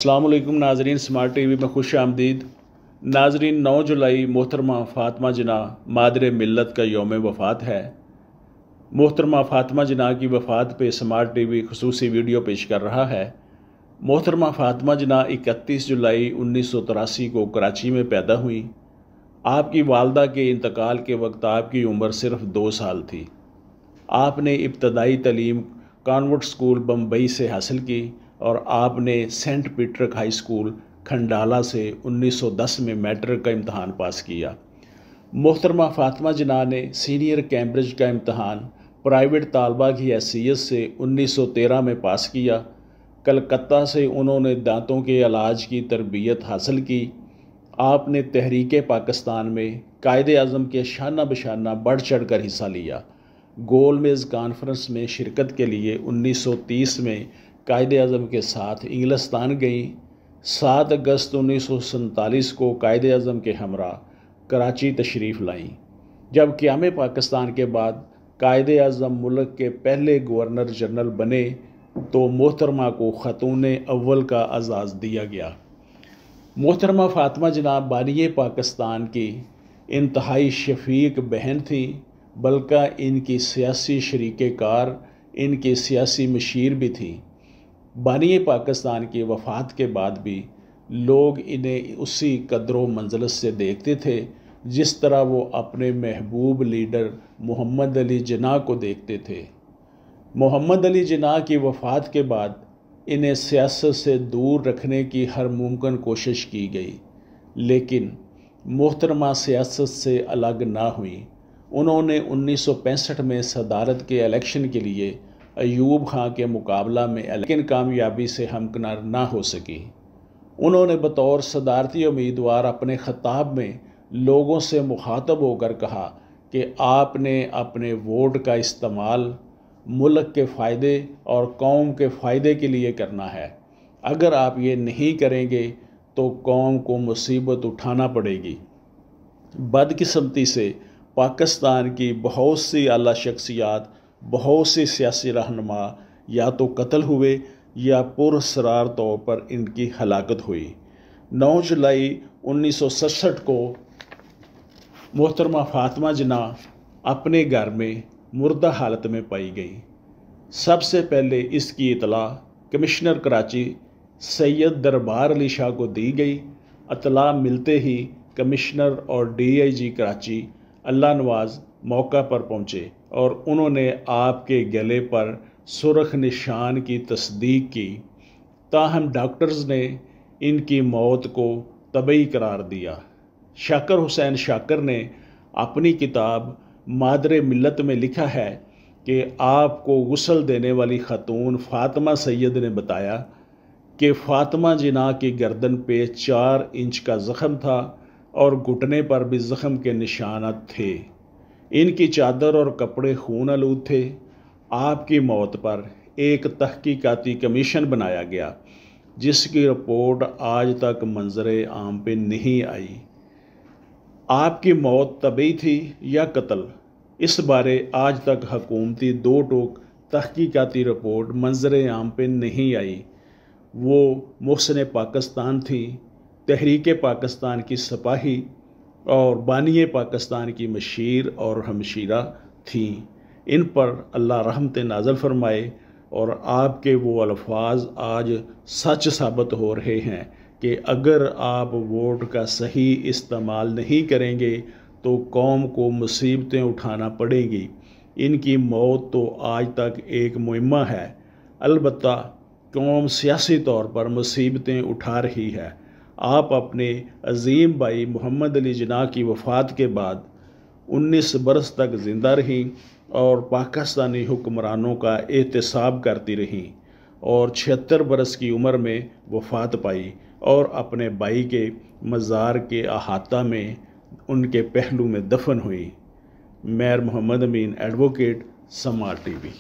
अस्सलाम वालेकुम नाजरीन, स्मार्ट टीवी में खुश आमदीद। नाजरीन, 9 जुलाई मोहतरमा फ़ातिमा जिना मादरे मिल्लत का यौम वफ़ात है। मोहतरमा फ़ातिमा जिना की वफ़ात पे स्मार्ट टीवी खुसूसी वीडियो पेश कर रहा है। मोहतरमा फ़ातिमा जिना 31 जुलाई 1983 को कराची में पैदा हुई। आपकी वालदा के इंतकाल के वक्त आपकी उम्र सिर्फ 2 साल थी। आपने इब्तदाई तलीम कॉन्वेंट स्कूल बम्बई से हासिल की और आपने saint Peter high school Khandala से 1910 में मैट्रिक का इम्तहान पास किया। मोहतरमा फ़ातिमा जिना ने सीनियर कैम्ब्रिज का इम्तहान प्राइवेट तालबा की हैसियत से 1913 में पास किया। कलकत्ता से उन्होंने दांतों के इलाज की तरबियत हासिल की। आपने तहरीक पाकिस्तान में कायदे आज़म के शाना बशाना बढ़ चढ़ कर हिस्सा लिया। गोलमेज़ कॉन्फ्रेंस में शिरकत के लिए 1930 में कायदे आज़म के साथ इंग्लिस्तान गई। 7 अगस्त 1947 को कायदे आज़म के हमरा कराची तशरीफ़ लाईं। जब क़याम पाकिस्तान के बाद कायदे आज़म मुल्क के पहले गवर्नर जनरल बने तो मोहतरमा को ख़तून अव्वल का एज़ाज़ दिया गया। मोहतरमा फ़ातिमा जिना बानी पाकिस्तान की इंतहाई शफीक बहन थी, बल्कि इनकी सियासी शरीक कार, इनकी सियासी मशीर भी थी। बानी पाकिस्तान की वफ़ात के बाद भी लोग इन्हें उसी कदर मंज़लत से देखते थे जिस तरह वो अपने महबूब लीडर मोहम्मद अली जिन्ना को देखते थे। मोहम्मद अली जिन्ना की वफ़ात के बाद इन्हें सियासत से दूर रखने की हर मुमकिन कोशिश की गई, लेकिन मोहतरमा सियासत से अलग ना हुई। उन्होंने 1965 में सदारत के इलेक्शन के लिए अयूब खां के मुकाबला में लेकिन कामयाबी से हमकिनार ना हो सकी। उन्होंने बतौर सदारती उम्मीदवार अपने ख़िताब में लोगों से मुखातब होकर कहा कि आपने अपने वोट का इस्तेमाल मुल्क के फ़ायदे और कौम के फ़ायदे के लिए करना है। अगर आप ये नहीं करेंगे तो कौम को मुसीबत उठाना पड़ेगी। बदकिस्मती से पाकिस्तान की बहुत सी आला शख्सियात, बहुत सी सियासी रहनुमा या तो कत्ल हुए या पुरअसरार तौर पर इनकी हलाकत हुई। 9 जुलाई 1967 को मोहतरमा फ़ातिमा जिना अपने घर में मुर्दा हालत में पाई गई। सबसे पहले इसकी इतला कमिश्नर कराची सैयद दरबार अली शाह को दी गई। इतला मिलते ही कमिश्नर और DIG कराची अल्लाह नवाज मौका पर पहुँचे और उन्होंने आपके गले पर सुर्ख निशान की तस्दीक की। ताहम डॉक्टर्स ने इनकी मौत को तबई करार दिया। शाकिर हुसैन शाकिर ने अपनी किताब मादरे मिल्लत में लिखा है कि आपको गुस्ल देने वाली खातून फ़ातिमा सैयद ने बताया कि फ़ातिमा जिना की गर्दन पे 4 इंच का ज़ख़म था और घुटने पर भी ज़ख़म के निशानात थे। इनकी चादर और कपड़े खून आलूद थे। आपकी मौत पर एक तहकीकाती कमीशन बनाया गया जिसकी रिपोर्ट आज तक मंजरे आम पे नहीं आई। आपकी मौत तबई थी या कत्ल, इस बारे आज तक हुकूमती 2 टोक तहकीकाती रिपोर्ट मंजरे आम पे नहीं आई। वो मुहसिन पाकिस्तान थी, तहरीक पाकिस्तान की सिपाही और बानी पाकिस्तान की मशीर और हमशीरा थीं। इन पर अल्लाह रहमत नाज़िल फरमाए और आपके वो अल्फाज आज सच साबित हो रहे हैं कि अगर आप वोट का सही इस्तेमाल नहीं करेंगे तो कौम को मुसीबतें उठाना पड़ेगी। इनकी मौत तो आज तक एक मुहिम्मा है, अलबत्ता कौम सियासी तौर पर मुसीबतें उठा रही है। आप अपने अजीम भाई मोहम्मद अली जिन्ना की वफ़ात के बाद 19 बरस तक ज़िंदा रहीं और पाकिस्तानी हुक्मरानों का एहतसाब करती रहीं और 76 बरस की उम्र में वफ़ात पाई और अपने भाई के मज़ार के अहाता में उनके पहलू में दफन हुई। मैं मोहम्मद अमीन, एडवोकेट, स्मार्ट टीवी।